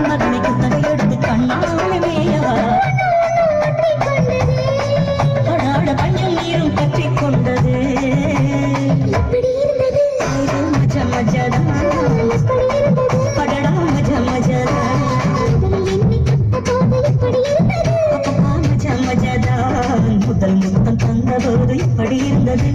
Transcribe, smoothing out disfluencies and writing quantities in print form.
மகனுக்கு தடையெடுத்து கண்ணாமேயவா படாட பஞ்சம் நீரும் பற்றி கொண்டது மஜ மஜதா படடா மஜ மஜதா மஜ மஜதா முதல் முத்தம் தந்த போது இப்படி இருந்தது